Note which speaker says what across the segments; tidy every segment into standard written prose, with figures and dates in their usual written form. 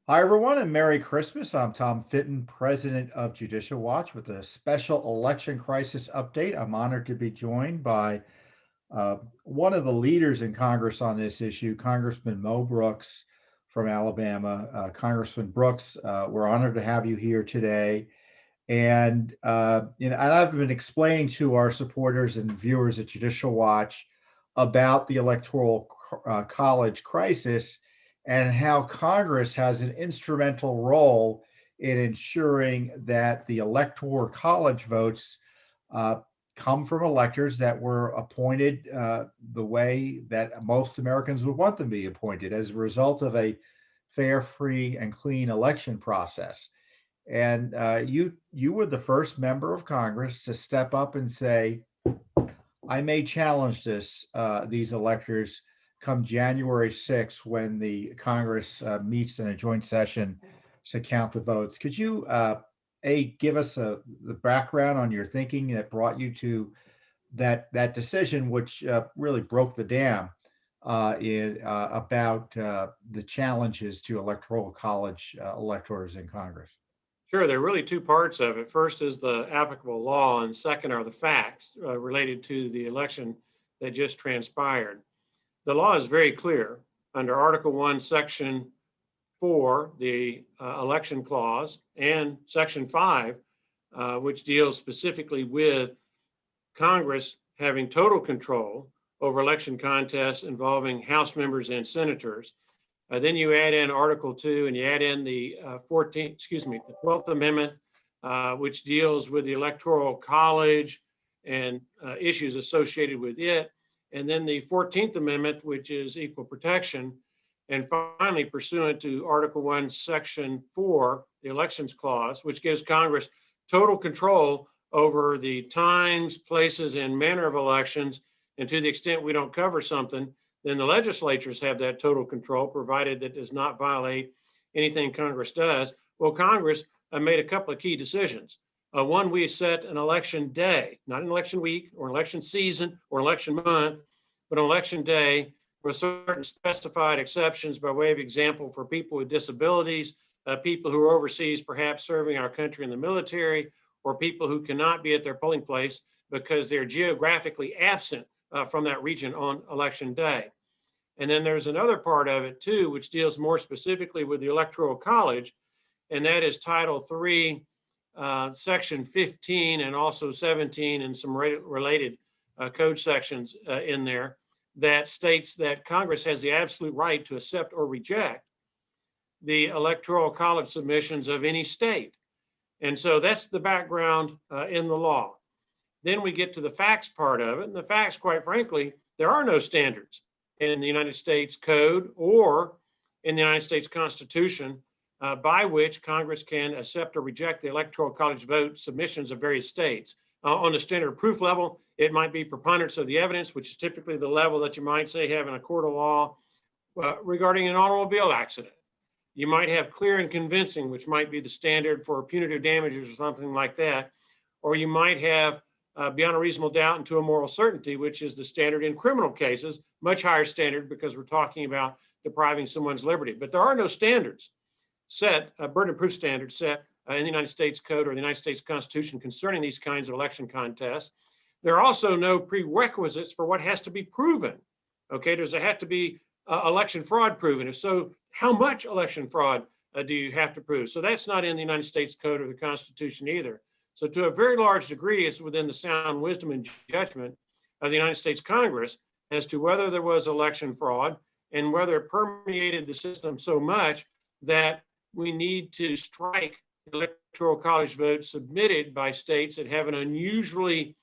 Speaker 1: Hi, everyone, and Merry Christmas. I'm Tom Fitton, president of Judicial Watch, with a special election crisis update. I'm honored to be joined by one of the leaders in Congress on this issue, Congressman Mo Brooks from Alabama. Congressman Brooks, we're honored to have you here today. And I've been explaining to our supporters and viewers at Judicial Watch about the Electoral College crisis and how Congress has an instrumental role in ensuring that the Electoral College votes uh, come from electors that were appointed the way that most Americans would want them to be appointed as a result of a fair, free, and clean election process. And you were the first member of Congress to step up and say, I may challenge these electors come January 6th when the Congress meets in a joint session to count the votes. Could you give us the background on your thinking that brought you to that decision, which really broke the dam about the challenges to electoral college electors in Congress?
Speaker 2: Sure, there are really two parts of it. First is the applicable law, and second are the facts related to the election that just transpired. The law is very clear. Under Article 1, Section 4, the election clause, and Section 5, which deals specifically with Congress having total control over election contests involving House members and senators. Then you add in Article 2 and you add in the the 12th Amendment, which deals with the Electoral College and issues associated with it. And then the 14th Amendment, which is equal protection. And finally, pursuant to Article 1, Section 4, the Elections Clause, which gives Congress total control over the times, places, and manner of elections. And to the extent we don't cover something, then the legislatures have that total control, provided that does not violate anything Congress does. Well, Congress made a couple of key decisions. One, we set an election day, not an election week or election season or election month, but an election day with certain specified exceptions by way of example for people with disabilities, people who are overseas, perhaps serving our country in the military, or people who cannot be at their polling place because they're geographically absent from that region on election day. And then there's another part of it too, which deals more specifically with the Electoral College, and that is Title 3, Section 15, and also 17, and some related code sections in there that states that Congress has the absolute right to accept or reject the Electoral College submissions of any state. And so that's the background in the law. Then we get to the facts part of it. And the facts, quite frankly, there are no standards in the United States Code or in the United States Constitution by which Congress can accept or reject the Electoral College vote submissions of various states. On the standard proof level, it might be preponderance of the evidence, which is typically the level that you might say have in a court of law regarding an automobile accident. You might have clear and convincing, which might be the standard for punitive damages or something like that. Or you might have beyond a reasonable doubt and to a moral certainty, which is the standard in criminal cases, much higher standard because we're talking about depriving someone's liberty. But there are no standards set, burden of proof standards set in the United States Code or the United States Constitution concerning these kinds of election contests. There are also no prerequisites for what has to be proven. Okay, does it have to be election fraud proven? If so, how much election fraud do you have to prove? So that's not in the United States Code or the Constitution either. So to a very large degree, it's within the sound wisdom and judgment of the United States Congress as to whether there was election fraud and whether it permeated the system so much that we need to strike electoral college votes submitted by states that have an unusually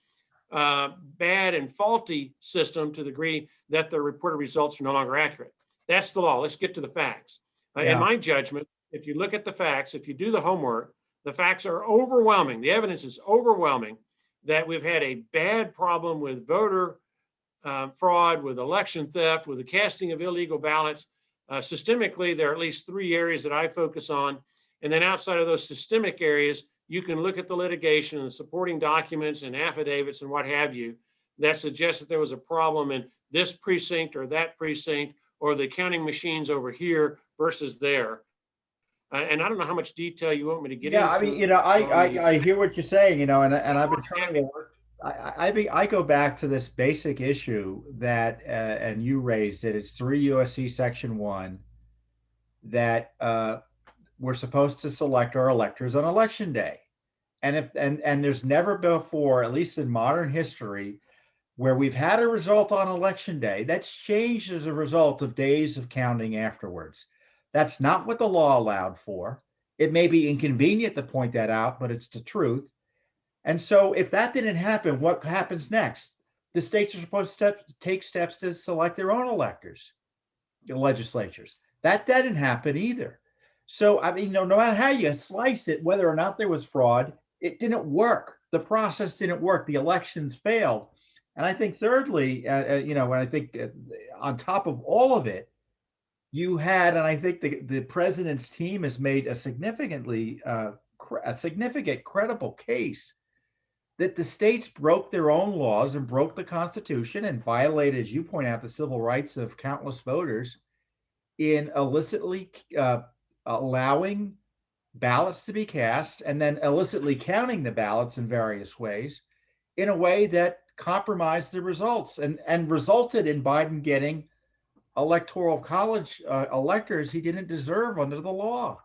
Speaker 2: bad and faulty system to the degree that the reported results are no longer accurate. That's the law. Let's get to the facts. In my judgment, if you look at the facts, if you do the homework, the facts are overwhelming. The evidence is overwhelming that we've had a bad problem with voter fraud, with election theft, with the casting of illegal ballots. Systemically, there are at least three areas that I focus on. And then outside of those systemic areas, you can look at the litigation and the supporting documents and affidavits and what have you that suggest that there was a problem in this precinct or that precinct or the counting machines over here versus there. And I don't know how much detail you want me to get
Speaker 1: Yeah, I mean,
Speaker 2: into on the
Speaker 1: I hear what you're saying, and I've been trying to
Speaker 2: yeah,
Speaker 1: work. I go back to this basic issue that, and you raised it. It's 3 USC Section 1 that we're supposed to select our electors on election day. And there's never before, at least in modern history, where we've had a result on election day that's changed as a result of days of counting afterwards. That's not what the law allowed for. It may be inconvenient to point that out, but it's the truth. And so, if that didn't happen, what happens next? The states are supposed to take steps to select their own electors, the legislatures. That didn't happen either. So, I mean, no matter how you slice it, whether or not there was fraud, it didn't work. The process didn't work. The elections failed. And I think, thirdly, and I think on top of all of it, you had, and I think the president's team has made a significant credible case that the states broke their own laws and broke the Constitution and violated, as you point out, the civil rights of countless voters in illicitly allowing ballots to be cast and then illicitly counting the ballots in various ways in a way that compromised the results and resulted in Biden getting electoral college electors he didn't deserve under the law.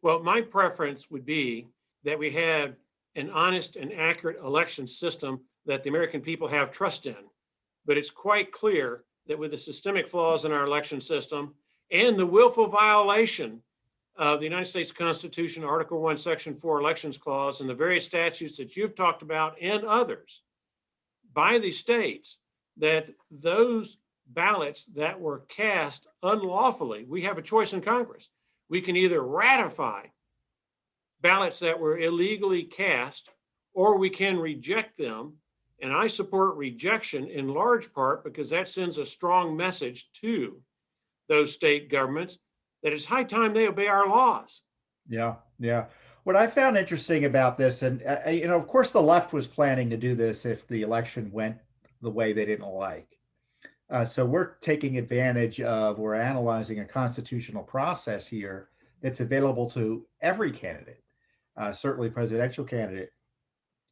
Speaker 2: well, my preference would be that we had an honest and accurate election system that the American people have trust in. But it's quite clear that with the systemic flaws in our election system and the willful violation of the United States Constitution, Article 1, Section 4 Elections Clause, and the various statutes that you've talked about and others by the states, that those ballots that were cast unlawfully, we have a choice in Congress. We can either ratify ballots that were illegally cast, or we can reject them. And I support rejection in large part because that sends a strong message to those state governments that it's high time they obey our laws.
Speaker 1: Yeah, yeah. What I found interesting about this, and of course, the left was planning to do this if the election went the way they didn't like. So we're taking advantage of, we're analyzing a constitutional process here that's available to every candidate, certainly presidential candidate,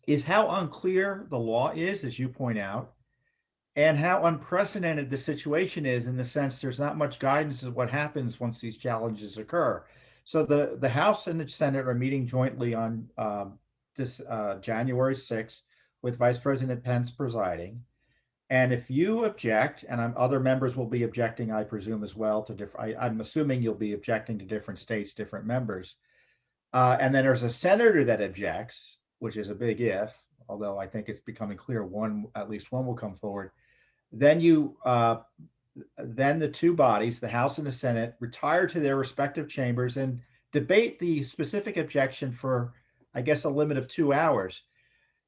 Speaker 1: is how unclear the law is, as you point out, and how unprecedented the situation is in the sense there's not much guidance of what happens once these challenges occur. So the House and the Senate are meeting jointly on this January 6th with Vice President Pence presiding. And if you object, and other members will be objecting, I presume, as well, to different, I'm assuming you'll be objecting to different states, different members. And then there's a senator that objects, which is a big if, although I think it's becoming clear at least one will come forward. Then then the two bodies, the House and the Senate, retire to their respective chambers and debate the specific objection for, I guess, a limit of 2 hours.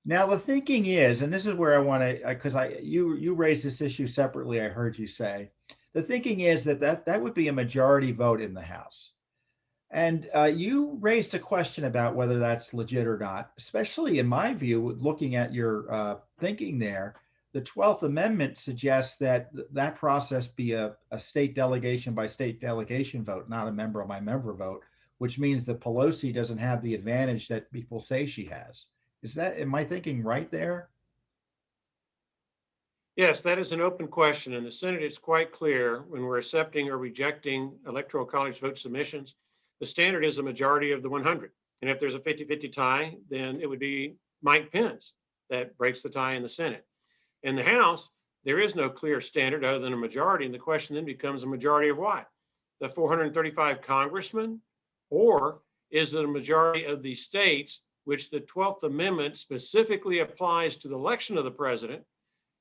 Speaker 1: Now the thinking is, and this is where I want to, because you raised this issue separately, I heard you say, the thinking is that would be a majority vote in the House. And you raised a question about whether that's legit or not, especially in my view, looking at your thinking there. The 12th Amendment suggests that that process be a state delegation by state delegation vote, not a member by member vote, which means that Pelosi doesn't have the advantage that people say she has. Am I thinking right there?
Speaker 2: Yes, that is an open question. In the Senate, it's quite clear when we're accepting or rejecting Electoral College vote submissions, the standard is a majority of the 100. And if there's a 50-50 tie, then it would be Mike Pence that breaks the tie in the Senate. In the House, there is no clear standard other than a majority. And the question then becomes a majority of what? The 435 congressmen? Or is it a majority of the states, which the 12th Amendment specifically applies to the election of the president?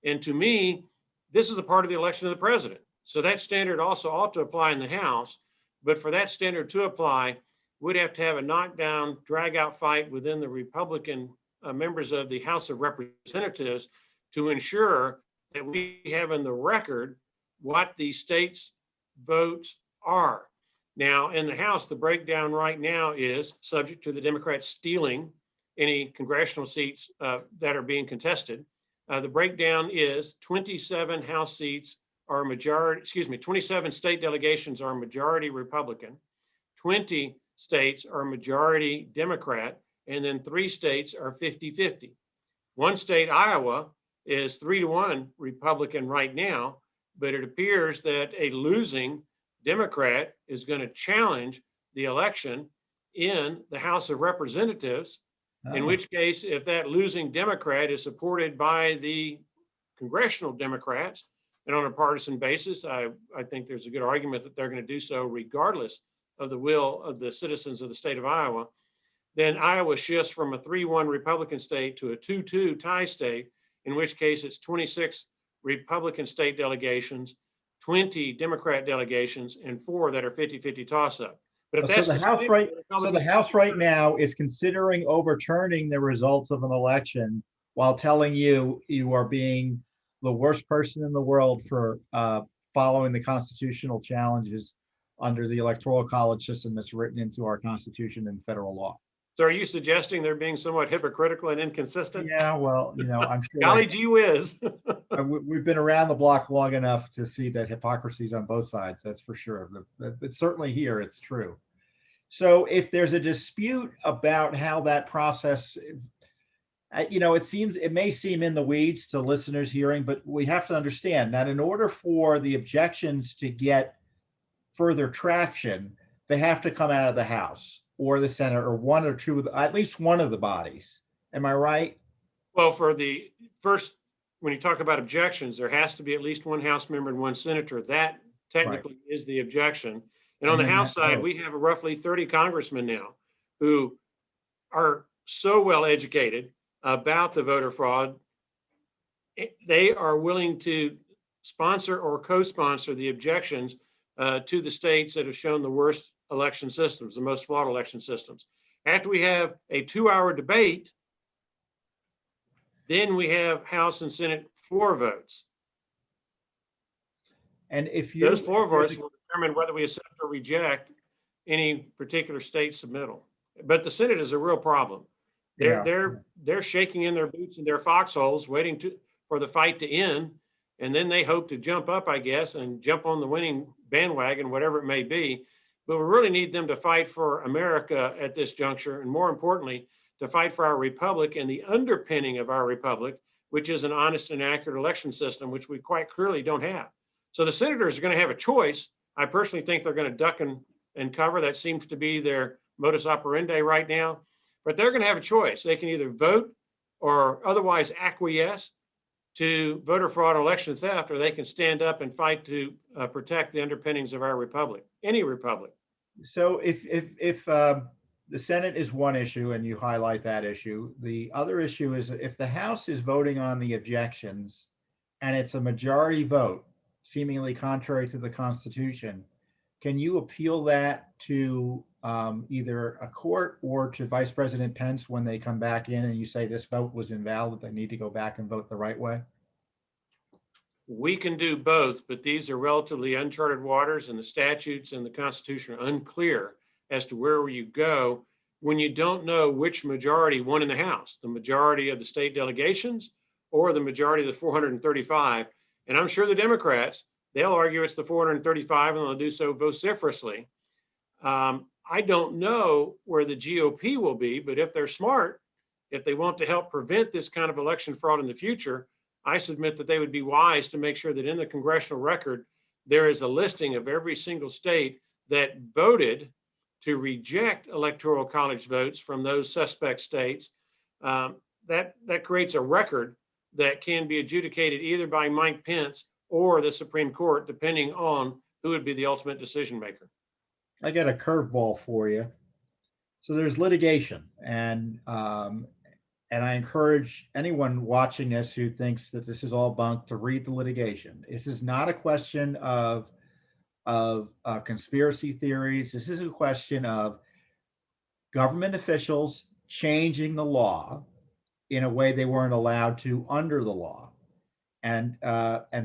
Speaker 2: And to me, this is a part of the election of the president. So that standard also ought to apply in the House. But for that standard to apply, we'd have to have a knockdown, drag out fight within the Republican members of the House of Representatives to ensure that we have in the record what the states' votes are. Now, in the House, the breakdown right now is subject to the Democrats stealing any congressional seats that are being contested. The breakdown is 27 House seats are majority, 27 state delegations are majority Republican, 20 states are majority Democrat, and then 3 states are 50-50. One state, Iowa, is 3-1 Republican right now, but it appears that a losing Democrat is going to challenge the election in the House of Representatives, in
Speaker 1: Oh,
Speaker 2: which case, if that losing Democrat is supported by the congressional Democrats and on a partisan basis, I think there's a good argument that they're going to do so regardless of the will of the citizens of the state of Iowa. Then Iowa shifts from a 3-1 Republican state to a 2-2 tie state, in which case it's 26 Republican state delegations, 20 Democrat delegations, and 4 that are 50-50 toss-up. But if
Speaker 1: so
Speaker 2: that's
Speaker 1: the
Speaker 2: the
Speaker 1: House
Speaker 2: split,
Speaker 1: right,
Speaker 2: the
Speaker 1: so the
Speaker 2: Republicans
Speaker 1: House right now is considering overturning the results of an election while telling you you are being the worst person in the world for following the constitutional challenges under the Electoral College system that's written into our Constitution and federal law.
Speaker 2: So are you suggesting they're being somewhat hypocritical and inconsistent?
Speaker 1: Yeah, well, I'm sure
Speaker 2: Golly gee whiz.
Speaker 1: we've been around the block long enough to see that hypocrisy is on both sides. That's for sure. But certainly here, it's true. So if there's a dispute about how that process, it may seem in the weeds to listeners hearing, but we have to understand that in order for the objections to get further traction, they have to come out of the House or the Senate or one or two, at least one of the bodies. Am I right?
Speaker 2: Well, for the first, when you talk about objections, there has to be at least one House member and one senator. That
Speaker 1: Right.
Speaker 2: technically is the objection. And on
Speaker 1: And
Speaker 2: the
Speaker 1: then
Speaker 2: House
Speaker 1: that
Speaker 2: side,
Speaker 1: vote.
Speaker 2: we have roughly 30 congressmen now who are so well educated about the voter fraud. They are willing to sponsor or co-sponsor the objections to the states that have shown the worst election systems, the most flawed election systems. After we have a 2-hour debate, then we have House and Senate floor votes.
Speaker 1: And
Speaker 2: Those floor votes will determine whether we accept or reject any particular state submittal. But the Senate is a real problem. They're shaking in their boots in their foxholes, waiting for the fight to end, and then they hope to jump up, I guess, and jump on the winning bandwagon, whatever it may be. But we really need them to fight for America at this juncture, and more importantly, to fight for our republic and the underpinning of our republic, which is an honest and accurate election system, which we quite clearly don't have. So the senators are going to have a choice. I personally think they're going to duck and cover. That seems to be their modus operandi right now. But they're going to have a choice. They can either vote or otherwise acquiesce to voter fraud and election theft, or they can stand up and fight to protect the underpinnings of our republic, any republic.
Speaker 1: So if the Senate is one issue and you highlight that issue, the other issue is if the House is voting on the objections and it's a majority vote, seemingly contrary to the Constitution, can you appeal that to either a court or to Vice President Pence when they come back in and you say this vote was invalid, they need to go back and vote the right way?
Speaker 2: We can do both, but these are relatively uncharted waters, and the statutes and the Constitution are unclear as to where you go when you don't know which majority won in the House, the majority of the state delegations or the majority of the 435. And I'm sure the Democrats, they'll argue it's the 435 and they'll do so vociferously. I don't know where the GOP will be, but if they're smart, if they want to help prevent this kind of election fraud in the future, I submit that they would be wise to make sure that in the congressional record, there is a listing of every single state that voted to reject electoral college votes from those suspect states. That creates a record that can be adjudicated either by Mike Pence or the Supreme Court, depending on who would be the ultimate decision maker.
Speaker 1: I got a curveball for you. So there's litigation, and I encourage anyone watching this who thinks that this is all bunk to read the litigation. This is not a question of conspiracy theories. This is a question of government officials changing the law in a way they weren't allowed to under the law. And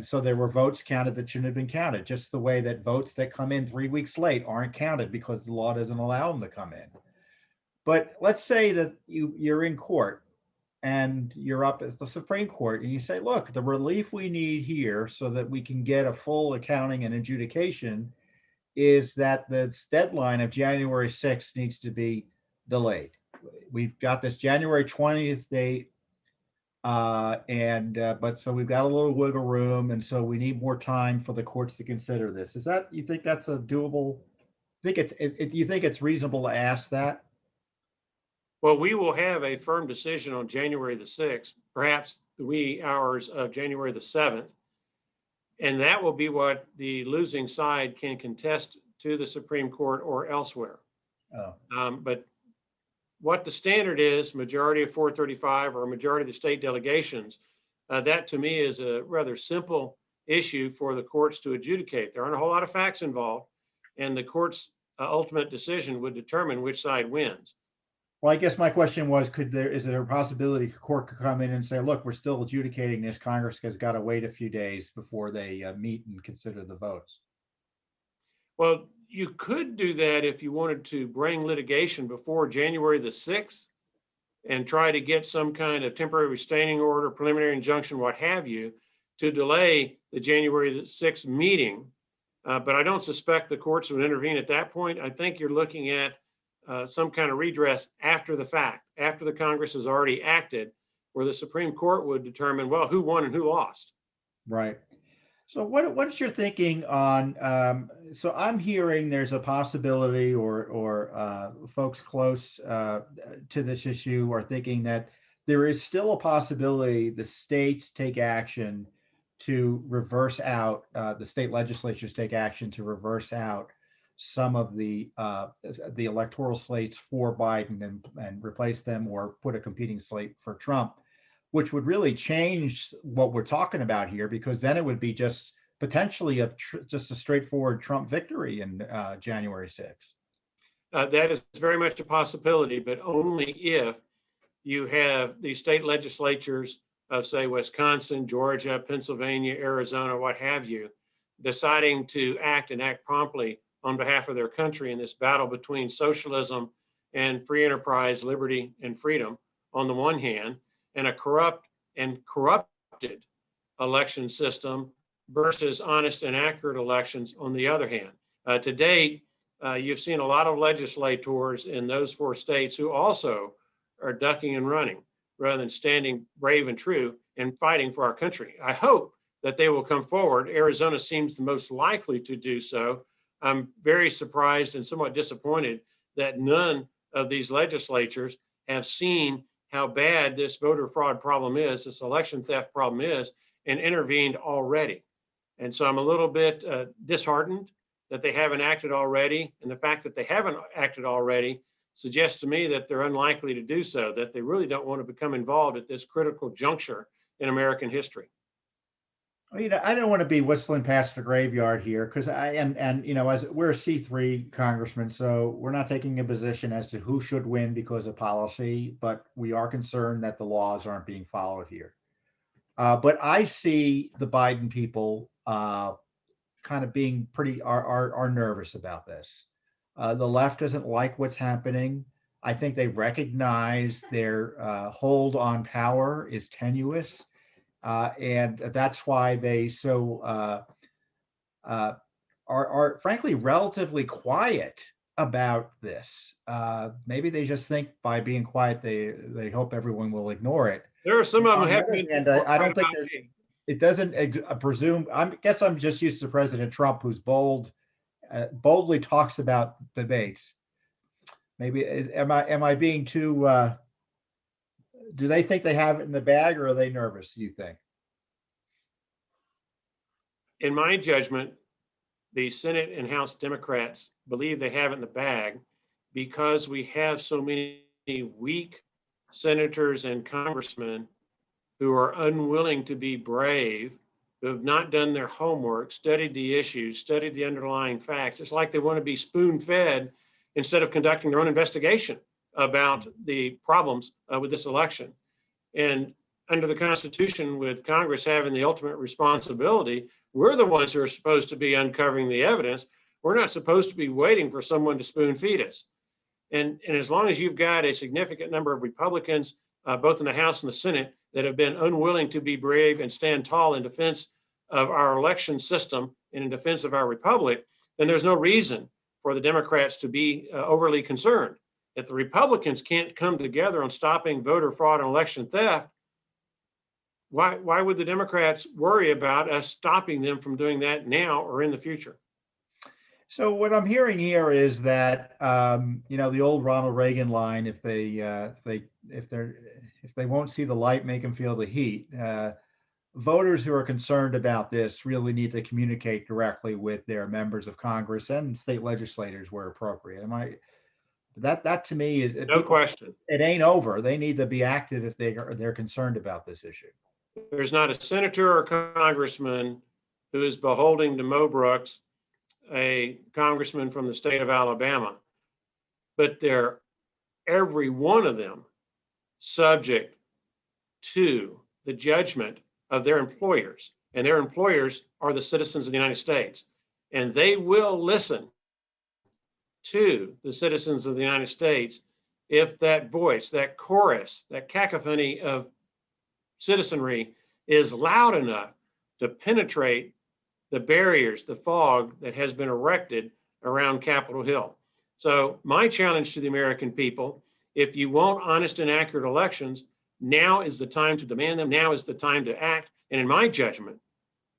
Speaker 1: so there were votes counted that shouldn't have been counted, just the way that votes that come in 3 weeks late aren't counted because the law doesn't allow them to come in. But let's say that you're in court and you're up at the Supreme Court and you say, look, the relief we need here so that we can get a full accounting and adjudication is that the deadline of January 6th needs to be delayed. We've got this January 20th date, but so we've got a little wiggle room, and so we need more time for the courts to consider this. Is that, you think that's a doable? You think it's reasonable to ask that?
Speaker 2: Well, we will have a firm decision on January the 6th, perhaps the wee hours of January the 7th. And that will be what the losing side can contest to the Supreme Court or elsewhere. But what the standard is, majority of 435 or a majority of the state delegations, that to me is a rather simple issue for the courts to adjudicate. There aren't a whole lot of facts involved, and the court's ultimate decision would determine which side wins.
Speaker 1: Well, I guess my question was, is there a possibility the court could come in and say, look, we're still adjudicating this. Congress has got to wait a few days before they meet and consider the votes?
Speaker 2: Well, you could do that if you wanted to bring litigation before January the 6th and try to get some kind of temporary restraining order, preliminary injunction, what have you, to delay the January the 6th meeting. But I don't suspect the courts would intervene at that point. I think you're looking at some kind of redress after the fact, after the Congress has already acted, where the Supreme Court would determine, well, who won and who lost.
Speaker 1: Right. So what is your thinking on, so I'm hearing there's a possibility or folks close to this issue are thinking that there is still a possibility the states take action to reverse out, the state legislatures take action to reverse out some of the electoral slates for Biden and replace them or put a competing slate for Trump, which would really change what we're talking about here, because then it would be just potentially just a straightforward Trump victory in January 6th.
Speaker 2: That is very much a possibility, but only if you have the state legislatures of, say, Wisconsin, Georgia, Pennsylvania, Arizona, what have you, deciding to act and act promptly on behalf of their country in this battle between socialism and free enterprise, liberty and freedom on the one hand, and a corrupt and corrupted election system versus honest and accurate elections on the other hand. To date, you've seen a lot of legislators in those 4 states who also are ducking and running rather than standing brave and true and fighting for our country. I hope that they will come forward. Arizona seems the most likely to do so. I'm very surprised and somewhat disappointed that none of these legislatures have seen how bad this voter fraud problem is, this election theft problem is, and intervened already. And so I'm a little bit disheartened that they haven't acted already. And the fact that they haven't acted already suggests to me that they're unlikely to do so, that they really don't want to become involved at this critical juncture in American history.
Speaker 1: Well, I don't want to be whistling past the graveyard here, because as we're a C3 congressman, so we're not taking a position as to who should win because of policy, but we are concerned that the laws aren't being followed here. But I see the Biden people kind of being are nervous about this. The left doesn't like what's happening. I think they recognize their hold on power is tenuous. And that's why they are frankly relatively quiet about this. Maybe they just think by being quiet, they hope everyone will ignore it.
Speaker 2: There are some of them have been.
Speaker 1: And I don't think it doesn't presume. I guess I'm just used to President Trump, who's boldly talks about debates. Maybe am I being too? Do they think they have it in the bag, or are they nervous, you think?
Speaker 2: In my judgment, the Senate and House Democrats believe they have it in the bag because we have so many weak senators and congressmen who are unwilling to be brave, who have not done their homework, studied the issues, studied the underlying facts. It's like they want to be spoon-fed instead of conducting their own investigation about the problems with this election. And under the Constitution, with Congress having the ultimate responsibility, we're the ones who are supposed to be uncovering the evidence. We're not supposed to be waiting for someone to spoon feed us. And as long as you've got a significant number of Republicans both in the House and the Senate, that have been unwilling to be brave and stand tall in defense of our election system and in defense of our republic, then there's no reason for the Democrats to be overly concerned. If the Republicans can't come together on stopping voter fraud and election theft, why would the Democrats worry about us stopping them from doing that now or in the future?
Speaker 1: So what I'm hearing here is that the old Ronald Reagan line: if they won't see the light, make them feel the heat. Voters who are concerned about this really need to communicate directly with their members of Congress and state legislators where appropriate. That to me is
Speaker 2: No question.
Speaker 1: It ain't over. They need to be active if they're concerned about this issue.
Speaker 2: There's not a senator or congressman who is beholden to Mo Brooks, a congressman from the state of Alabama, but they're every one of them subject to the judgment of their employers, and their employers are the citizens of the United States, and they will listen to the citizens of the United States if that voice, that chorus, that cacophony of citizenry is loud enough to penetrate the barriers, the fog that has been erected around Capitol Hill. So my challenge to the American people: if you want honest and accurate elections, now is the time to demand them. Now is the time to act. And in my judgment,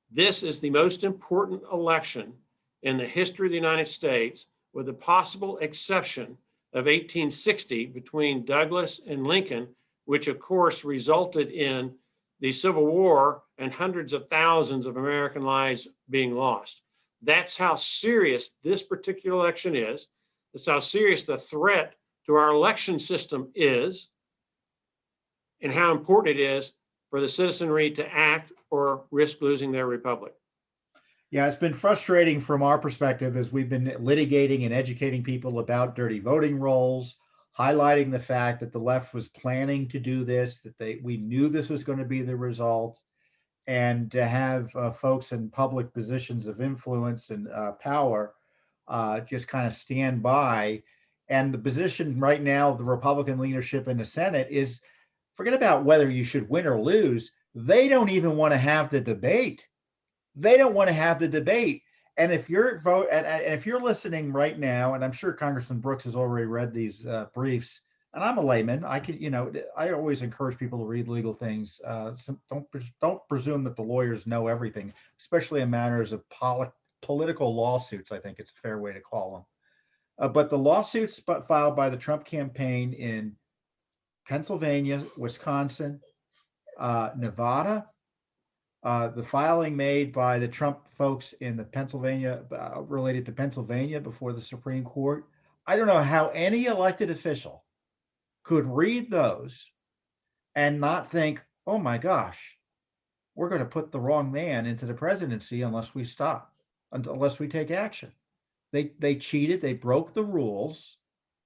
Speaker 2: this is the most important election in the history of the United States, with the possible exception of 1860 between Douglas and Lincoln, which of course resulted in the Civil War and hundreds of thousands of American lives being lost. That's how serious this particular election is. That's how serious the threat to our election system is, and how important it is for the citizenry to act or risk losing their republic.
Speaker 1: Yeah, it's been frustrating from our perspective as we've been litigating and educating people about dirty voting rolls, highlighting the fact that the left was planning to do this, that we knew this was going to be the result, and to have folks in public positions of influence and power just kind of stand by. And the position right now of the Republican leadership in the Senate is, forget about whether you should win or lose. They don't even want to have the debate. They don't want to have the debate. And if you're if you're listening right now, and I'm sure Congressman Brooks has already read these briefs, and I'm a layman, I always encourage people to read legal things. Don't presume that the lawyers know everything, especially in matters of political lawsuits. I think it's a fair way to call them. But the lawsuits filed by the Trump campaign in Pennsylvania, Wisconsin, Nevada, the filing made by the Trump folks in the Pennsylvania related to Pennsylvania before the Supreme Court. I don't know how any elected official could read those and not think, oh my gosh, we're going to put the wrong man into the presidency unless we stop, unless we take action. They cheated. They broke the rules.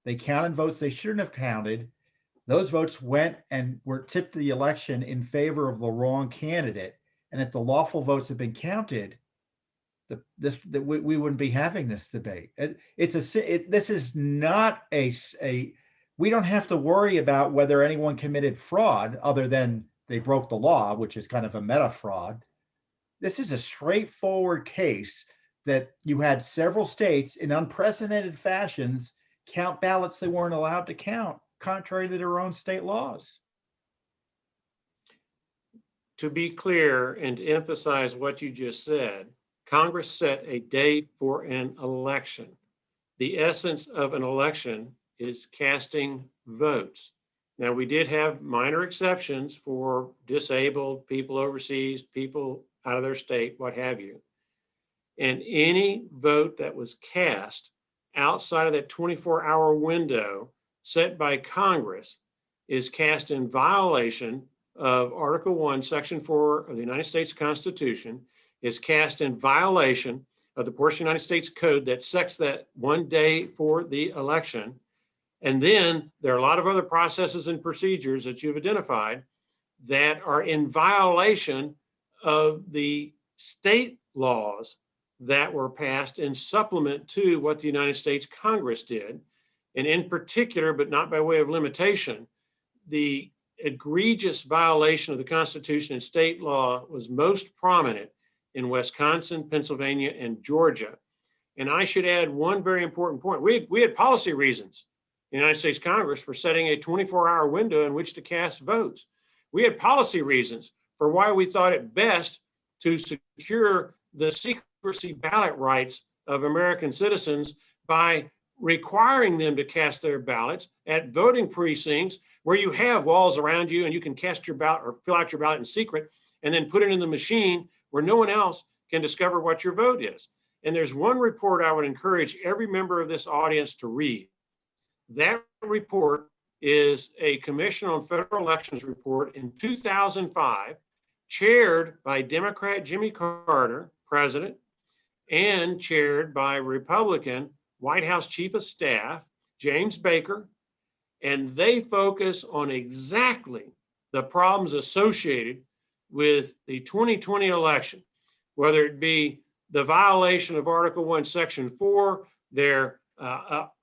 Speaker 1: They counted votes they shouldn't have counted. Those votes went and were tipped the election in favor of the wrong candidate. And if the lawful votes had been counted, we wouldn't be having this debate. This is not we don't have to worry about whether anyone committed fraud other than they broke the law, which is kind of a meta fraud. This is a straightforward case that you had several states in unprecedented fashions count ballots they weren't allowed to count, contrary to their own state laws.
Speaker 2: To be clear and to emphasize what you just said, Congress set a date for an election. The essence of an election is casting votes. Now, we did have minor exceptions for disabled people overseas, people out of their state, what have you. And any vote that was cast outside of that 24-hour window set by Congress is cast in violation of Article 1, Section 4 of the United States Constitution, is cast in violation of the portion of the United States Code that sets that one day for the election. And then there are a lot of other processes and procedures that you've identified that are in violation of the state laws that were passed in supplement to what the United States Congress did. And in particular, but not by way of limitation, the egregious violation of the Constitution and state law was most prominent in Wisconsin, Pennsylvania, and Georgia. And I should add one very important point. We had policy reasons in the United States Congress for setting a 24-hour window in which to cast votes. We had policy reasons for why we thought it best to secure the secrecy ballot rights of American citizens by requiring them to cast their ballots at voting precincts where you have walls around you and you can cast your ballot or fill out your ballot in secret and then put it in the machine where no one else can discover what your vote is. And there's one report I would encourage every member of this audience to read. That report is a Commission on Federal Elections report in 2005, chaired by Democrat Jimmy Carter, president, and chaired by Republican White House Chief of Staff, James Baker. And they focus on exactly the problems associated with the 2020 election, whether it be the violation of Article 1, Section 4, their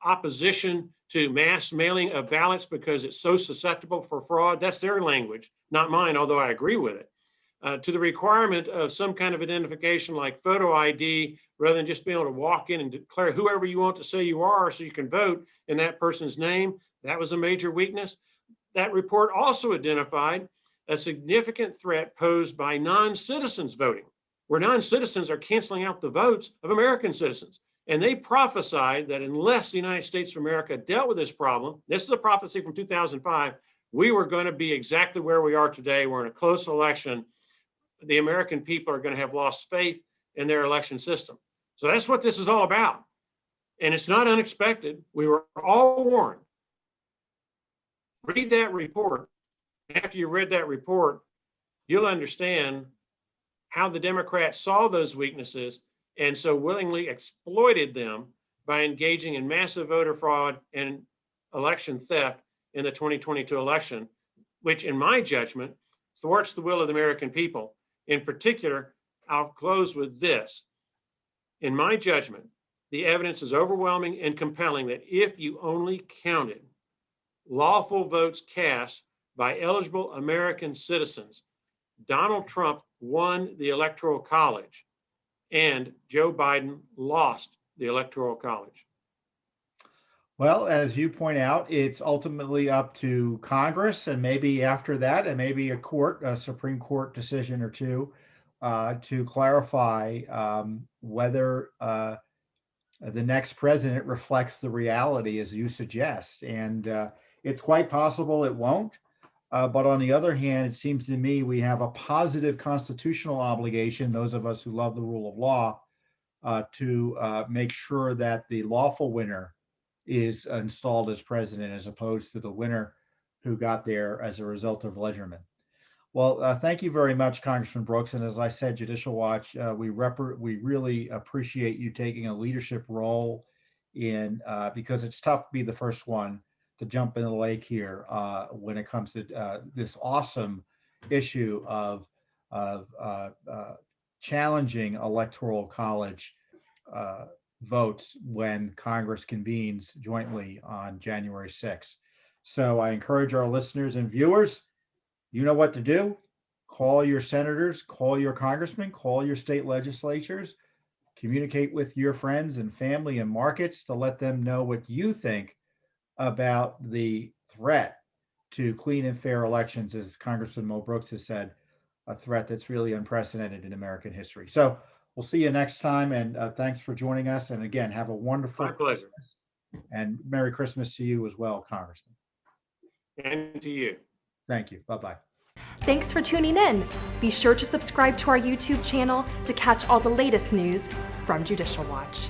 Speaker 2: opposition to mass mailing of ballots because it's so susceptible for fraud. That's their language, not mine, although I agree with it. To the requirement of some kind of identification like photo ID, rather than just being able to walk in and declare whoever you want to say you are so you can vote in that person's name. That was a major weakness. That report also identified a significant threat posed by non-citizens voting, where non-citizens are canceling out the votes of American citizens. And they prophesied that unless the United States of America dealt with this problem, this is a prophecy from 2005, we were going to be exactly where we are today. We're in a close election. The American people are going to have lost faith in their election system. So that's what this is all about. And it's not unexpected. We were all warned. Read that report. After you read that report, you'll understand how the Democrats saw those weaknesses and so willingly exploited them by engaging in massive voter fraud and election theft in the 2022 election, which in my judgment thwarts the will of the American people. In particular, I'll close with this. In my judgment, the evidence is overwhelming and compelling that if you only counted lawful votes cast by eligible American citizens, Donald Trump won the Electoral College and Joe Biden lost the Electoral College.
Speaker 1: Well, as you point out, it's ultimately up to Congress, and maybe after that, and maybe a Supreme Court decision or two, to clarify whether the next president reflects the reality as you suggest. And it's quite possible it won't. But on the other hand, it seems to me we have a positive constitutional obligation, those of us who love the rule of law, to make sure that the lawful winner is installed as president as opposed to the winner who got there as a result of Ledgerman. Well, thank you very much, Congressman Brooks. And as I said, Judicial Watch, we really appreciate you taking a leadership role in, because it's tough to be the first one to jump in the lake here when it comes to this awesome issue of challenging Electoral College votes when Congress convenes jointly on January 6th. So I encourage our listeners and viewers, you know what to do. Call your senators, call your congressmen, call your state legislatures, communicate with your friends and family and markets to let them know what you think about the threat to clean and fair elections, as Congressman Mo Brooks has said, a threat that's really unprecedented in American history. So we'll see you next time, and thanks for joining us. And again, have a wonderful
Speaker 2: Christmas,
Speaker 1: and Merry Christmas to you as well, Congressman.
Speaker 2: and to you.
Speaker 1: Thank you. Bye-bye.
Speaker 3: Thanks for tuning in. Be sure to subscribe to our YouTube channel to catch all the latest news from Judicial Watch.